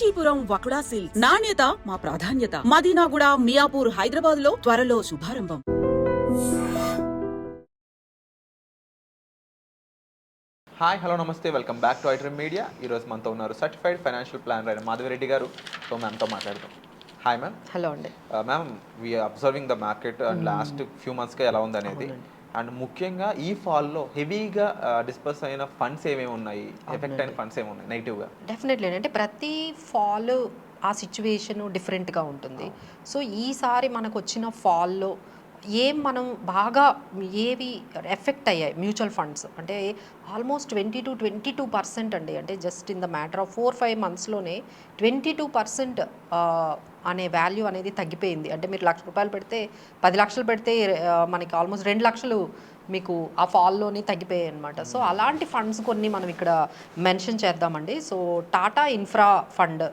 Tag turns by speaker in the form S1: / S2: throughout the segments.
S1: Kanchipuram వకుడా silks నాణ్యత మా ప్రాధాన్యత. మదీనాగూడ, మియాపూర్, హైదరాబాద్ లో త్వరలో శుభారంభం.
S2: హాయ్, హలో, నమస్తే, welcome back to iDream media. ఈరోజు మనతో ఉన్నారు సర్టిఫైడ్ ఫైనాన్షియల్ ప్లానర్ అయిన మాధవిరెడ్డి గారు. సో మ్యామ్తో మాట్లాడదాం. Hi ma'am.
S3: హలో అండి.
S2: Ma'am, we are observing the market and last few మంత్స్గా ఎలా ఉంది అనేది, అండ్ ముఖ్యంగా ఈ ఫాల్లో హెవీగా డిస్పర్స్ అయిన ఫండ్స్ ఏమేమి ఉన్నాయి, ఎఫెక్ట్ అయిన ఫండ్స్ ఏమి ఉన్నాయి నెగిటివ్గా?
S3: డెఫినెట్లీ అంటే ప్రతి ఫాల్ ఆ సిచ్యువేషన్ డిఫరెంట్గా ఉంటుంది. సో ఈసారి మనకు వచ్చిన ఫాల్లో మనం బాగా ఏవి ఎఫెక్ట్ అయ్యాయి మ్యూచువల్ ఫండ్స్ అంటే ఆల్మోస్ట్ 22% అండి. అంటే just in the matter of 4-5 మంత్స్లోనే 22% అనే వాల్యూ అనేది తగ్గిపోయింది. అంటే మీరు ₹1,00,000 పెడితే 10 లక్షలు పెడితే మనకి ఆల్మోస్ట్ 2 లక్షలు మీకు ఆ ఫాల్లోనే తగ్గిపోయాయి అనమాట. సో అలాంటి ఫండ్స్ కొన్ని మనం ఇక్కడ మెన్షన్ చేద్దామండి. So Tata infra fund,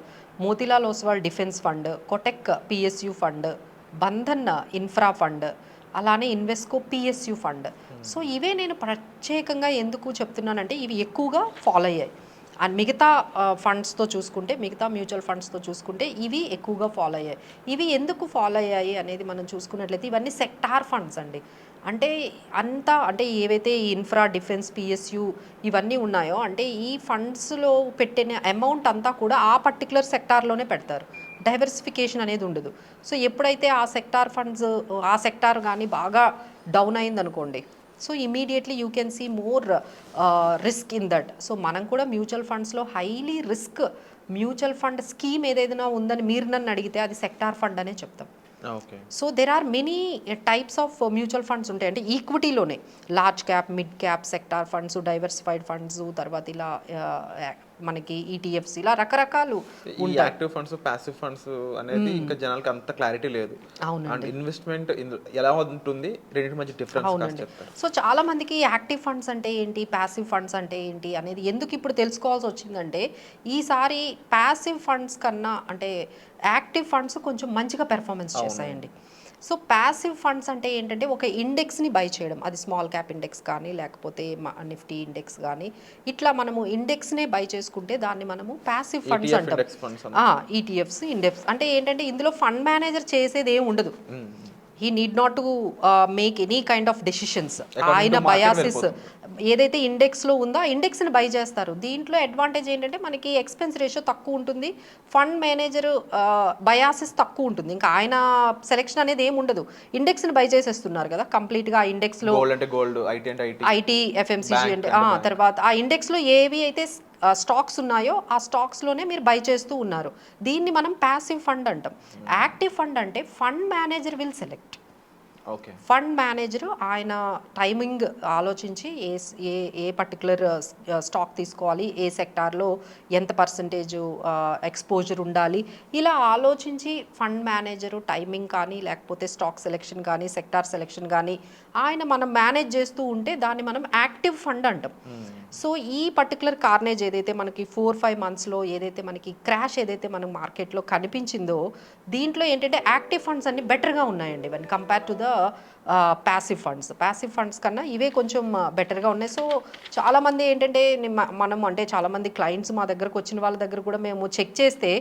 S3: Motilal Oswal defence fund, Kotak PSU fund, Bandhan infra fund, అలానే ఇన్వెస్కో పిఎస్యు ఫండ్. సో ఇవే నేను ప్రత్యేకంగా ఎందుకు చెప్తున్నానంటే ఇవి ఎక్కువగా ఫాలో అయ్యాయి. అండ్ మిగతా ఫండ్స్తో చూసుకుంటే, మిగతా మ్యూచువల్ ఫండ్స్తో చూసుకుంటే ఇవి ఎక్కువగా ఫాలో అయ్యాయి. ఇవి ఎందుకు ఫాలో అయ్యాయి అనేది మనం చూసుకున్నట్లయితే ఇవన్నీ సెక్టార్ ఫండ్స్ అండి. అంటే ఏవైతే ఈ ఇన్ఫ్రా, డిఫెన్స్, పిఎస్యు ఇవన్నీ ఉన్నాయో అంటే ఈ ఫండ్స్లో పెట్టిన అమౌంట్ అంతా కూడా ఆ పర్టికులర్ సెక్టార్లోనే పెడతారు. డైవర్సిఫికేషన్ అనేది ఉండదు. సో ఎప్పుడైతే ఆ సెక్టార్ ఫండ్స్ ఆ సెక్టార్ కానీ బాగా డౌన్ అయిందనుకోండి, so immediately you can see more risk in that. So మనం కూడా మ్యూచువల్ ఫండ్స్లో highly risk mutual fund scheme ఏదైనా ఉందని మీరు నన్ను అడిగితే అది సెక్టార్ ఫండ్ అనే చెప్తాం. So there are many types of mutual funds ఉంటాయి. అంటే ఈక్విటీలోనే large cap, mid cap, sector funds, diversified funds, తర్వాత ఇలా మనకి ఈటీఎఫ్స్, ఇలా రకరకాలు
S2: ఉంటాయి. యాక్టివ్ ఫండ్స్, పాసివ్ ఫండ్స్ అనేది ఇంకా జనాలకు అంత క్లారిటీ లేదు. అండ్ ఇన్వెస్ట్మెంట్ ఎలా ఉంటుంది, రెండింటి మధ్య డిఫరెన్స్ చెప్తారు.
S3: సో చాలా మందికి యాక్టివ్ ఫండ్స్ అంటే ఏంటి, పాసివ్ ఫండ్స్ అంటే ఏంటి అనేది ఎందుకు ఇప్పుడు తెలుసుకోవాల్సి వచ్చిందంటే ఈసారి పాసివ్ ఫండ్స్ కన్నా అంటే యాక్టివ్ ఫండ్స్ కొంచెం మంచిగా పెర్ఫార్మెన్స్ చేశాయండి. సో ప్యాసివ్ ఫండ్స్ అంటే ఏంటంటే ఒక ఇండెక్స్ని బై చేయడం, అది స్మాల్ క్యాప్ ఇండెక్స్ కానీ లేకపోతే నిఫ్టీ ఇండెక్స్ కానీ, ఇట్లా మనము ఇండెక్స్నే బై చేసుకుంటే దాన్ని మనము ప్యాసివ్ ఫండ్స్ అంటాం. ఈటీఎఫ్స్, ఇండెక్స్ అంటే ఏంటంటే ఇందులో ఫండ్ మేనేజర్ చేసేది ఏమి ఉండదు. He need not to make any kind of decisions. ఆయన బయాసిస్ ఏదైతే ఇండెక్స్లో ఉందో ఆ ఇండెక్స్ని బై చేస్తారు. దీంట్లో అడ్వాంటేజ్ ఏంటంటే మనకి ఎక్స్పెన్స్ రేషియో తక్కువ ఉంటుంది, ఫండ్ మేనేజర్ బయాసిస్ తక్కువ ఉంటుంది. ఇంకా ఆయన సెలెక్షన్ అనేది ఏమి ఉండదు, ఇండెక్స్ని బై చేసేస్తున్నారు కదా కంప్లీట్గా. ఆ ఇండెక్స్లో ఐటీ, ఎఫ్ఎంసీజీ అంటే తర్వాత ఆ ఇండెక్స్లో ఏవి అయితే స్టాక్స్ ఉన్నాయో ఆ స్టాక్స్లోనే మీరు బై చేస్తూ ఉన్నారు. దీన్ని మనం ప్యాసివ్ ఫండ్ అంటాం. యాక్టివ్ ఫండ్ అంటే fund manager will select. Fund manager ఆయన టైమింగ్ ఆలోచించి ఏ పర్టికులర్ స్టాక్ తీసుకోవాలి, ఏ సెక్టార్లో ఎంత పర్సంటేజ్ ఎక్స్పోజర్ ఉండాలి, ఇలా ఆలోచించి ఫండ్ మేనేజరు టైమింగ్ కానీ లేకపోతే స్టాక్ సెలెక్షన్ కానీ సెక్టార్ సెలెక్షన్ కానీ ఆయన మనం మేనేజ్ చేస్తూ ఉంటే దాన్ని మనం యాక్టివ్ ఫండ్ అంటాం. సో ఈ పర్టికులర్ కార్నేజ్ ఏదైతే మనకి 4-5 మంత్స్లో ఏదైతే మనకి క్రాష్ ఏదైతే మనకు మార్కెట్లో కనిపించిందో దీంట్లో ఏంటంటే యాక్టివ్ ఫండ్స్ అన్ని బెటర్గా ఉన్నాయండి when compare to the passive funds కన్నా ఇవే కొంచెం బెటర్గా ఉన్నాయి. సో చాలామంది ఏంటంటే మనం అంటే చాలామంది క్లయింట్స్ మా దగ్గరకు వచ్చిన వాళ్ళ దగ్గర కూడా మేము చెక్ చేస్తే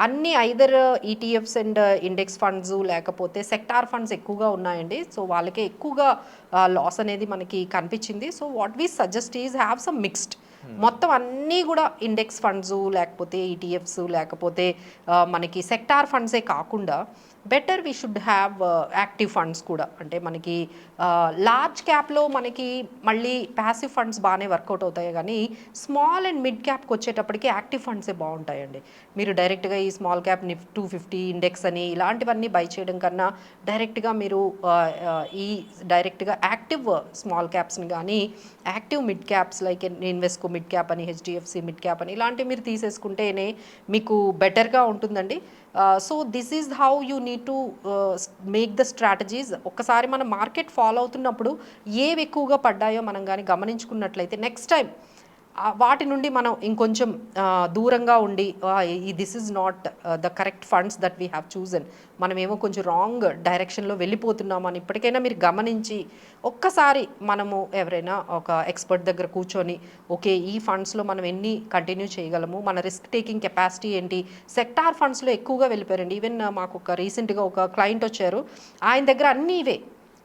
S3: అన్ని either ETFs and index funds లేకపోతే సెక్టార్ ఫండ్స్ ఎక్కువగా ఉన్నాయండి. సో వాళ్ళకే ఎక్కువగా లాస్ అనేది మనకి కనిపించింది. So what we suggest is have some mixed. మొత్తం అన్నీ కూడా ఇండెక్స్ ఫండ్స్ లేకపోతే ఈటీఎఫ్స్ లేకపోతే మనకి సెక్టార్ ఫండ్సే కాకుండా better we should have active funds కూడా. అంటే మనకి లార్జ్ క్యాప్లో మనకి మళ్ళీ ప్యాసివ్ ఫండ్స్ బాగానే వర్కౌట్ అవుతాయి, కానీ స్మాల్ అండ్ మిడ్ క్యాప్కి వచ్చేటప్పటికి యాక్టివ్ ఫండ్సే బాగుంటాయండి. మీరు డైరెక్ట్గా ఈ స్మాల్ క్యాప్ 250 ఇండెక్స్ అని ఇలాంటివన్నీ బై చేయడం కన్నా డైరెక్ట్గా మీరు డైరెక్ట్గా యాక్టివ్ స్మాల్ క్యాప్స్ని కానీ active mid caps like Invesco mid cap అని, హెచ్డిఎఫ్సి మిడ్ క్యాప్ అని ఇలాంటివి మీరు తీసేసుకుంటేనే మీకు బెటర్గా ఉంటుందండి. So this is how you need to make the strategies. ఒక్కసారి మనం మార్కెట్ ఫాలో అవుతున్నప్పుడు ఏవి ఎక్కువగా పడ్డాయో మనం కానీ గమనించుకున్నట్లయితే నెక్స్ట్ టైం వాటి నుండి మనం ఇంకొంచెం దూరంగా ఉండి this is not the correct funds that we have chosen, మనమేమో కొంచెం రాంగ్ డైరెక్షన్లో వెళ్ళిపోతున్నామని ఇప్పటికైనా మీరు గమనించి ఒక్కసారి మనము ఎవరైనా ఒక ఎక్స్పర్ట్ దగ్గర కూర్చొని ఓకే ఈ ఫండ్స్లో మనం ఎన్ని కంటిన్యూ చేయగలము, మన రిస్క్ టేకింగ్ కెపాసిటీ ఏంటి. సెక్టార్ ఫండ్స్లో ఎక్కువగా వెళ్ళిపోయారండి. ఈవెన్ మాకు ఒక రీసెంట్గా ఒక క్లయింట్ వచ్చారు, ఆయన దగ్గర అన్నీ ఇవే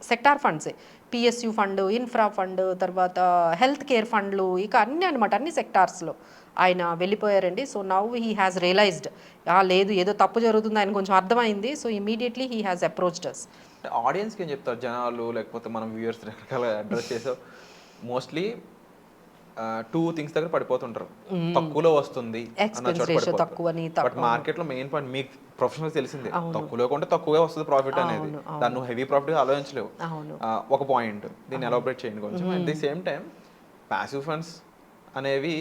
S3: సెక్టార్ ఫండ్సే, పిఎస్యు ఫండ్, ఇన్ఫ్రా ఫండ్, తర్వాత హెల్త్ కేర్ ఫండ్లు, ఇక అన్నీ అనమాట, అన్ని సెక్టార్స్లో ఆయన వెళ్ళిపోయారండి. So now he has realized లేదు ఏదో తప్పు జరుగుతుంది, ఆయన కొంచెం అర్థమైంది. So immediately he has approached us.
S2: ఆడియన్స్కి ఏం చెప్తారు జనాలు, లేకపోతే మనం వ్యూయర్స్ రకరకాల అడ్రస్ చేసావు, మోస్ట్లీ 2 థింగ్స్ దగ్గర పడిపోతుంటారు. తక్కువలో వస్తుంది బట్ మార్కెట్ లో మెయిన్ పాయింట్ మీకు ప్రొఫెషనల్ తెలిసిందే, తక్కువలో కొంటే తక్కువగా వస్తుంది ప్రాఫిట్ అనేది, దాన్ని నువ్వు హెవీ ప్రాఫిట్ ఆలోచించలేవు. ఒక పాయింట్, దీన్ని ఎలాబరేట్ చేయండి కొంచెం. At the same time passive funds అనేవి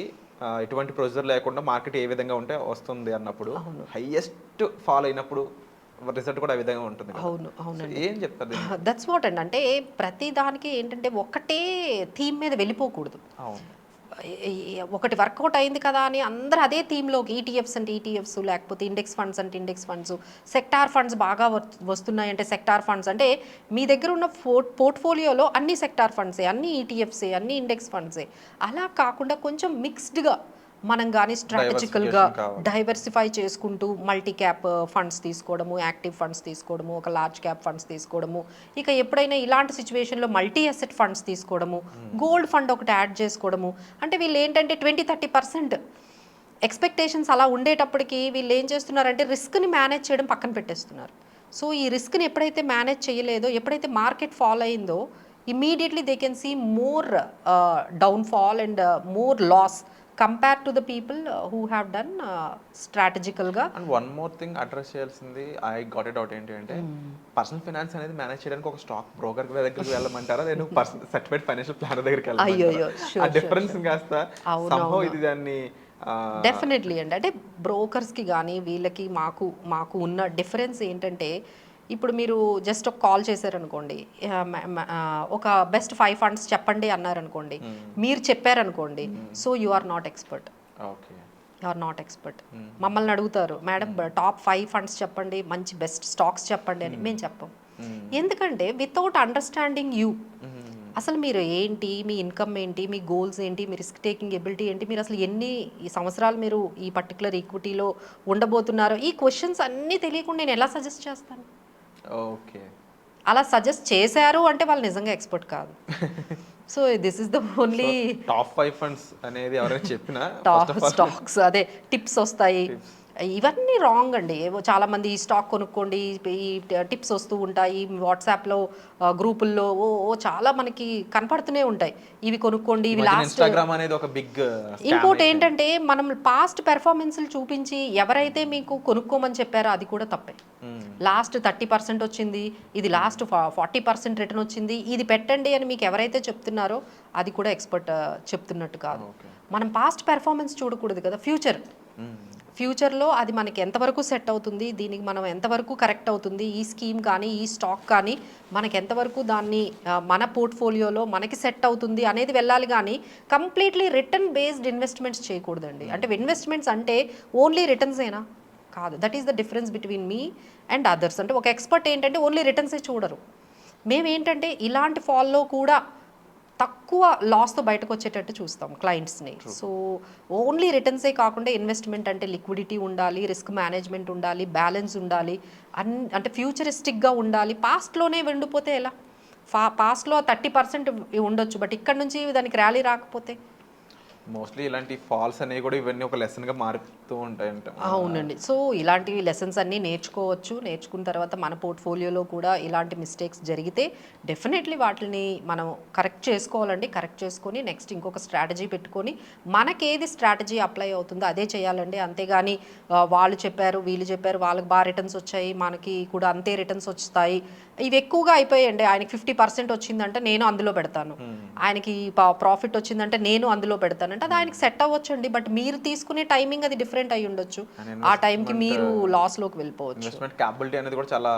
S2: ఎటువంటి ప్రొసీజర్ లేకుండా మార్కెట్ ఏ విధంగా ఉంటే వస్తుంది అన్నప్పుడు, హైయెస్ట్ ఫాల్ అయినప్పుడు రిజల్ట్ కూడా ఆ విధంగా ఉంటుంది. ఏం చెప్తారు?
S3: దట్స్ వాట్ అండి. అంటే ప్రతి దానికి ఏంటంటే ఒకటే థీమ్ మీద వెళ్ళిపోకూడదు. ఒకటి వర్కౌట్ అయింది కదా అని అందరూ అదే థీమ్లోకి, ఈటీఎఫ్స్ అంటే ఈటీఎఫ్స్, లేకపోతే ఇండెక్స్ ఫండ్స్ అంటే ఇండెక్స్ ఫండ్స్, సెక్టార్ ఫండ్స్ బాగా వస్తున్నాయి అంటే సెక్టార్ ఫండ్స్. అంటే మీ దగ్గర ఉన్న పోర్ట్ఫోలియోలో అన్ని సెక్టార్ ఫండ్సే, అన్ని ఈటీఎఫ్సే, అన్ని ఇండెక్స్ ఫండ్సే. అలా కాకుండా కొంచెం మిక్స్డ్గా మనం కానీ స్ట్రాటజికల్గా డైవర్సిఫై చేసుకుంటూ మల్టీ క్యాప్ ఫండ్స్ తీసుకోవడము, యాక్టివ్ ఫండ్స్ తీసుకోవడము, ఒక లార్జ్ క్యాప్ ఫండ్స్ తీసుకోవడము, ఇక ఎప్పుడైనా ఇలాంటి సిచ్యువేషన్లో మల్టీ అసెట్ ఫండ్స్ తీసుకోవడము, గోల్డ్ ఫండ్ ఒకటి యాడ్ చేసుకోవడము. అంటే వీళ్ళు ఏంటంటే 20-30% ఎక్స్పెక్టేషన్స్ అలా ఉండేటప్పటికి వీళ్ళు ఏం చేస్తున్నారంటే రిస్క్ని మేనేజ్ చేయడం పక్కన పెట్టేస్తున్నారు. సో ఈ రిస్క్ని ఎప్పుడైతే మేనేజ్ చేయలేదో, ఎప్పుడైతే మార్కెట్ ఫాల్ అయిందో, immediately they can see more downfall and more loss compare to the people who have done స్ట్రాటజికల్గా.
S2: And one more thing address చేయాల్సింది, ఐ గాట్ ఇట్ అవుట్ ఏంటి అంటే, పర్సనల్ ఫైనాన్స్ అనేది మేనేజ్ చేయడానికి ఒక స్టాక్ బ్రోకర్ దగ్గరికి వెళ్ళమంటారా, నేను సర్టిఫైడ్ ఫైనాన్షియల్ ప్లానర్ దగ్గరికి వెళ్ళాలి? ఆ డిఫరెన్స్ కాస్త సంభవం ఇది దాన్ని
S3: డెఫినెట్లీ అండి. అంటే బ్రోకర్స్కి కానీ వీళ్ళకి మాకు ఉన్న డిఫరెన్స్ ఏంటంటే, ఇప్పుడు మీరు జస్ట్ ఒక కాల్ చేశారనుకోండి, ఒక బెస్ట్ 5 ఫండ్స్ చెప్పండి అన్నారనుకోండి, మీరు చెప్పారనుకోండి, so you are not expert. You are not expert. మమ్మల్ని అడుగుతారు, మేడం టాప్ 5 ఫండ్స్ చెప్పండి, మంచి బెస్ట్ స్టాక్స్ చెప్పండి అని. మేము చెప్పం. ఎందుకంటే వితౌట్ అండర్స్టాండింగ్ యూ, అసలు మీరు ఏంటి, మీ ఇన్కమ్ ఏంటి, మీ గోల్స్ ఏంటి, మీ రిస్క్ టేకింగ్ ఎబిలిటీ ఏంటి, మీరు అసలు ఎన్ని సంవత్సరాలు మీరు ఈ పర్టికులర్ ఈక్విటీలో ఉండబోతున్నారో, ఈ క్వశ్చన్స్ అన్నీ తెలియకుండా నేను ఎలా సజెస్ట్ చేస్తాను?
S2: ఓకే,
S3: అలా సజెస్ట్ చేశారు అంటే వాళ్ళు నిజంగా ఎక్స్పర్ట్ కాదు. So this is the only
S2: top 5 funds అనేది ఎవరైనా చెప్పినా
S3: టాప్ స్టాక్స్ అదే టిప్స్ వస్తాయి. ఇవన్నీ రాంగ్ అండి. ఏవో చాలామంది ఈ స్టాక్ కొనుక్కోండి, ఈ టిప్స్ వస్తూ ఉంటాయి వాట్సాప్లో గ్రూపుల్లో, చాలా మనకి కనపడుతూనే ఉంటాయి, ఇవి కొనుక్కోండి, ఇవి లాస్ట్.
S2: ఇన్స్టాగ్రామ్ అనేది ఒక బిగ్.
S3: ఇంకోటి ఏంటంటే, మనం పాస్ట్ పెర్ఫార్మెన్స్లు చూపించి ఎవరైతే మీకు కొనుక్కోమని చెప్పారో అది కూడా తప్పే. లాస్ట్ 30% వచ్చింది, ఇది లాస్ట్ 40% రిటర్న్ వచ్చింది, ఇది పెట్టండి అని మీకు ఎవరైతే చెప్తున్నారో అది కూడా ఎక్స్పర్ట్ చెప్తున్నట్టు కాదు. మనం పాస్ట్ పెర్ఫార్మెన్స్ చూడకూడదు కదా, ఫ్యూచర్లో అది మనకి ఎంతవరకు సెట్ అవుతుంది, దీనికి మనం ఎంతవరకు కరెక్ట్ అవుతుంది, ఈ స్కీమ్ కానీ ఈ స్టాక్ కానీ మనకి ఎంతవరకు దాన్ని మన పోర్ట్ఫోలియోలో మనకి సెట్ అవుతుంది అనేది వెళ్ళాలి. కానీ కంప్లీట్లీ రిటర్న్ బేస్డ్ ఇన్వెస్ట్మెంట్స్ చేయకూడదండి. అంటే ఇన్వెస్ట్మెంట్స్ అంటే ఓన్లీ రిటర్న్సేనా కాదు. That is the difference between me and others. అంటే ఒక ఎక్స్పర్ట్ ఏంటంటే ఓన్లీ రిటర్న్సే చూడరు. మేమేంటంటే ఇలాంటి ఫాల్లో కూడా తక్కువ లాస్తో బయటకు వచ్చేటట్టు చూస్తాం క్లయింట్స్ని. సో ఓన్లీ రిటర్న్సే కాకుండా ఇన్వెస్ట్మెంట్ అంటే లిక్విడిటీ ఉండాలి, రిస్క్ మేనేజ్మెంట్ ఉండాలి, బ్యాలెన్స్ ఉండాలి, అంటే ఫ్యూచరిస్టిక్గా ఉండాలి. పాస్ట్లోనే ఉండిపోతే ఎలా? పాస్ట్లో 30% ఉండొచ్చు, బట్ ఇక్కడ నుంచి దానికి ర్యాలీ రాకపోతే
S2: మోస్ట్లీ ఇలాంటి ఫాల్స్ అనేవి కూడా ఇవన్నీ ఒక లెసన్గా మారుతూ ఉంటాయంట.
S3: అవునండి. సో ఇలాంటి లెసన్స్ అన్నీ నేర్చుకోవచ్చు. నేర్చుకున్న తర్వాత మన పోర్ట్ఫోలియోలో కూడా ఇలాంటి మిస్టేక్స్ జరిగితే డెఫినెట్లీ వాటిని మనం కరెక్ట్ చేసుకోవాలండి. కరెక్ట్ చేసుకొని నెక్స్ట్ ఇంకొక స్ట్రాటజీ పెట్టుకొని మనకేది స్ట్రాటజీ అప్లై అవుతుందో అదే చేయాలండి. అంతేగాని వాళ్ళు చెప్పారు, వీళ్ళు చెప్పారు, వాళ్ళకి బాగా రిటర్న్స్ వచ్చాయి, మనకి కూడా అంతే రిటర్న్స్ వస్తాయి, ఇవి ఎక్కువగా అయిపోయాయండి. ఆయనకి 50% వచ్చిందంటే నేను అందులో పెడతాను, ఆయనకి ప్రాఫిట్ వచ్చిందంటే నేను అందులో పెడతాను. చేస్తానంటే అది ఆయనకి సెట్ అవ్వచ్చండి. బట్ మీరు తీసుకునే టైమింగ్ అది డిఫరెంట్ అయి ఉండొచ్చు.
S2: And
S3: ఆ టైంకి మీరు లాస్లోకి వెళ్ళిపోవచ్చు.
S2: ఇన్వెస్ట్మెంట్ క్యాపబిలిటీ అనేది కూడా చాలా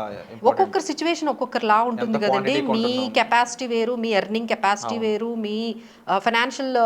S3: ఒక్కొక్కరి సిచ్యువేషన్ ఒక్కొక్కరిలా ఉంటుంది కదండి. మీ కెపాసిటీ వేరు, మీ ఎర్నింగ్ కెపాసిటీ వేరు, మీ ఫైనాన్షియల్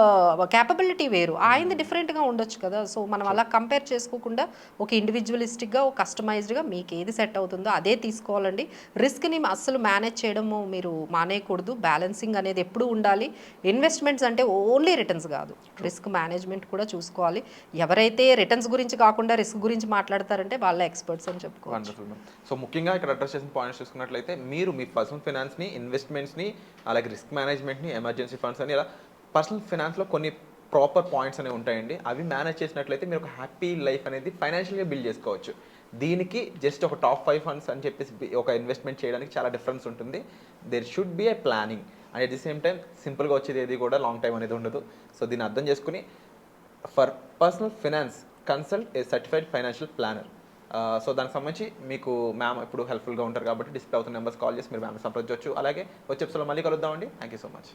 S3: క్యాపబిలిటీ వేరు, ఆయనది డిఫరెంట్గా ఉండొచ్చు కదా. సో మనం అలా కంపేర్ చేసుకోకుండా ఒక ఇండివిజువలిస్టిక్గా, ఒక కస్టమైజ్డ్గా మీకు ఏది సెట్ అవుతుందో అదే తీసుకోవాలండి. రిస్క్ని అస్సలు మేనేజ్ చేయడము మీరు మానేయకూడదు. బ్యాలెన్సింగ్ అనేది ఎప్పుడూ ఉండాలి. ఇన్వెస్ట్మెంట్స్ అంటే ఓన్లీ రిటర్న్స్ కాదు, రిస్క్ మేనేజ్మెంట్ కూడా చూసుకోవాలి. ఎవరైతే రిటర్న్స్ గురించి కాకుండా రిస్క్ గురించి మాట్లాడతారంటే వాళ్ళ ఎక్స్పర్ట్స్ అని చెప్పుకోవాలి.
S2: Wonderful ma'am. సో ముఖ్యంగా ఇక్కడ అడ్రస్ చేసిన పాయింట్స్ చూసుకున్నట్లయితే మీరు మీ పర్సనల్ ఫైనాన్స్ని, ఇన్వెస్ట్మెంట్స్ని, అలాగే రిస్క్ మేనేజ్మెంట్ని, ఎమర్జెన్సీ ఫండ్స్ అని ఇలా పర్సనల్ ఫైనాన్స్లో కొన్ని ప్రాపర్ పాయింట్స్ అనేవి ఉంటాయండి. అవి మేనేజ్ చేసినట్లయితే మీరు ఒక హ్యాపీ లైఫ్ అనేది ఫైనాన్షియల్గా బిల్డ్ చేసుకోవచ్చు. దీనికి జస్ట్ ఒక టాప్ 5 ఫండ్స్ అని చెప్పేసి ఒక ఇన్వెస్ట్మెంట్ చేయడానికి చాలా డిఫరెన్స్ ఉంటుంది. There should be a planning and at the same time సింపుల్గా వచ్చేది ఏది కూడా లాంగ్ టైం అనేది ఉండదు. సో దీన్ని అర్థం చేసుకుని for personal finance consult a certified financial planner. So దానికి సంబంధించి మీకు మ్యామ్ ఇప్పుడు హెల్ప్ఫుల్గా ఉంటారు కాబట్టి డిస్ప్లే అవుతున్న నెంబర్స్ కాల్ చేసి మీరు మ్యామ్ సంప్రదించవచ్చు. అలాగే వచ్చే ఎపిసోడ్లో మళ్ళీ కలుద్దామండి. Thank you so much.